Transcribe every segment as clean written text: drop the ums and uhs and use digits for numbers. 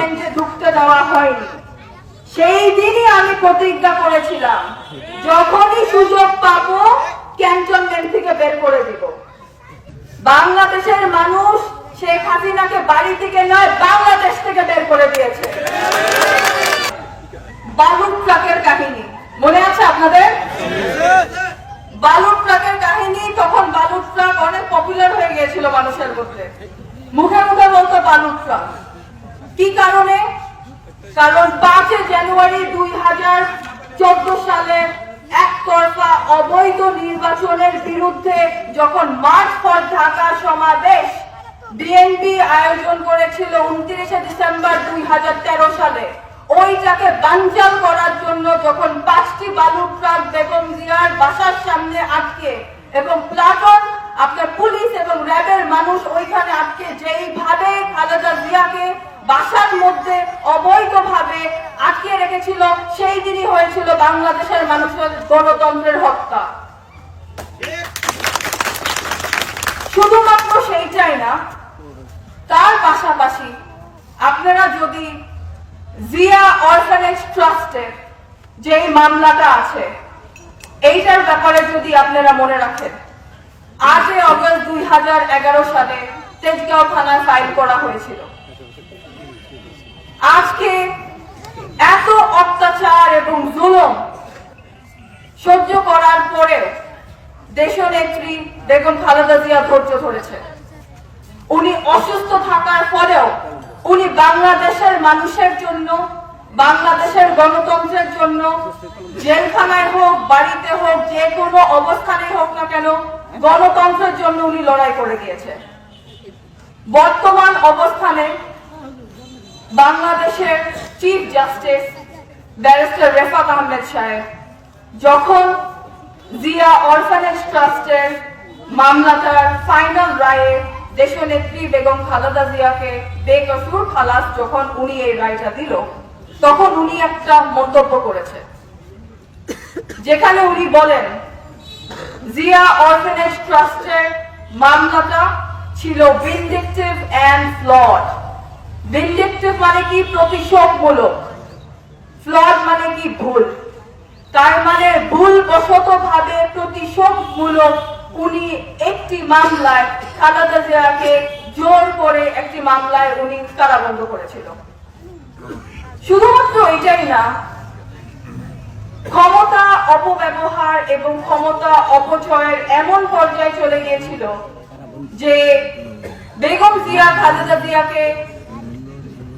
ক্যান্টনমেন্টে ঢুকতে দেওয়া হয়নি। সেই দিনই আমি প্রতিজ্ঞা করেছিলাম, যখনই সুযোগ পাবো ক্যান্টনমেন্ট থেকে বের করে দিব। বাংলাদেশের মানুষ শেখ হাসিনাকে বাড়ি থেকে নয়, বাংলাদেশ থেকে বের করে দিয়েছে। বালুর ট্রাকের কাহিনী মনে আছে আপনাদের? বালুর ট্রাকের কাহিনী, তখন বালুর ট্রাক অনেক পপুলার হয়ে গিয়েছিল মানুষের মধ্যে, মুখে মুখে বলতো বালুর ট্রাক। কি কারণে? কারণ 5 জানুয়ারি 2014 সালে একতরফা অবৈধ নির্বাচনের বিরুদ্ধে যখন মার্চ ফর ঢাকা সমাবেশ বিএনপি আয়োজন করেছিল 29 ডিসেম্বর 2013 সালে, ওইটাকে বানচাল করার জন্য যখন 5টি বালুর ট্রাক বেগম জিয়ার বাসার সামনে আটকে এবং প্লাটুন আপনার পুলিশ এবং র্যাবের মানুষ ওইখানে আটকে যেইভাবে খালেদা জিয়াকে বাসার মধ্যে অবৈধভাবে আটকে রেখেছিল, সেই দিনই হয়েছিল বাংলাদেশের মানুষের গণতন্ত্রের হত্যা। শুধুমাত্র সেইটাই না, তার পাশাপাশি আপনারা যদি জিয়া অরফানেজ ট্রাস্টের যে মামলাটা আছে, এইটার ব্যাপারে যদি আপনারা মনে রাখেন, 8 অগস্ট 2011 সালে তেজগাঁও থানায় ফাইল করা হয়েছিল। আজকে এত অত্যাচার এবং জুলুম সহ্য করার পরেও দেশনেত্রী বেগম খালেদা জিয়া ধৈর্য ধরেছে। উনি অসুস্থ থাকার পরেও উনি বাংলাদেশের মানুষের জন্য, বাংলাদেশের গণতন্ত্রের জন্য, জেলখানায় হোক বাড়িতে হোক যে কোনো অবস্থানে হোক না কেন, গণতন্ত্রের জন্য উনি লড়াই করে গিয়েছে। বর্তমান অবস্থানে বাংলাদেশের chief justice barrister Refaat Ahmed সাহেব যখন জিয়া অরফানেজ ট্রাস্টের মামলাটার ফাইনাল রায়ে দেশনেত্রী বেগম খালেদা জিয়াকে বেকসুর খালাস যখন উনি এই রায়টা দিল, তখন উনি একটা মন্তব্য করেছে, যেখানে উনি বলেন জিয়া অরফানেজ ট্রাস্টের মামলাটা ছিল ভিন্ডিকটিভ এন্ড ফ্লড। ভিন্ডিকটিভ মানে কি? প্রতিশোধমূলক। ফ্লড মানে কি? ভুল। তার মানে ভুল বশত ভাবে প্রতিশোধমূলক উনি একটি মামলায় খালেদা জিয়াকে জোর করে একটি মামলায় উনি কারাবন্ধ করেছিল। শুধুমাত্র এটাই না, ক্ষমতা অপব্যবহার এবং ক্ষমতা অপচয়ের এমন পর্যায়ে চলে গিয়েছিল যে বেগম জিয়া খালেদা জিয়াকে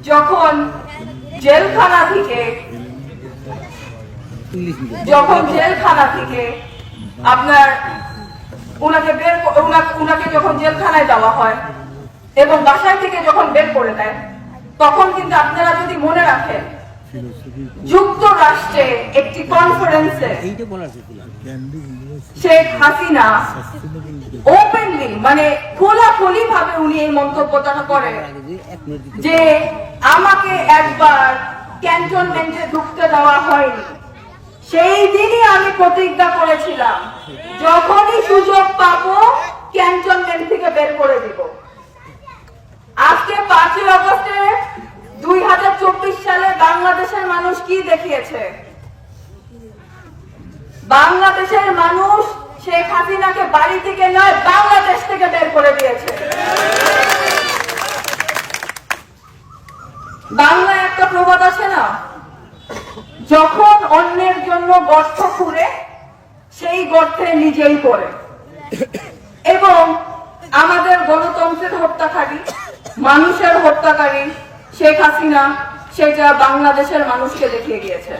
যখন জেলখানা থেকে আপনার উনাকে যখন জেলখানায় দেওয়া হয় এবং বাসায় থেকে যখন বের করে দেয়, তখন কিন্তু আপনারা যদি মনে রাখেন, যুক্তরাষ্ট্রে একটি কনফারেন্সে শেখ হাসিনা ওপেনলি মানে খোলাখুলি ভাবে উনি এই মন্তব্যটা করে যে আমাকে একবার ক্যান্টনমেন্টে ঢুকতে দেওয়া হয়নি। সেই দিনই আমি প্রতিজ্ঞা করেছিলাম, যখনই সুযোগ পাবো ক্যান্টনমেন্ট থেকে বের করে দিব। আজকে 5 অগস্টে 2024 সালে বাংলাদেশের মানুষ কি দেখিয়েছে? বাংলাদেশের মানুষ শেখ হাসিনাকে বাড়ি থেকে নয়, বাংলাদেশ থেকে বের করে দিয়েছে। বাংলায় একটা প্রবাদ আছে না, যখন অন্যের জন্য গর্ত খুঁড়ে সেই গর্তে নিজেই পড়ে। এবং আমাদের গণতন্ত্রের হত্যাকারী, মানুষের হত্যাকারী শেখ হাসিনা সেটা বাংলাদেশের মানুষকে দেখিয়ে গিয়েছে।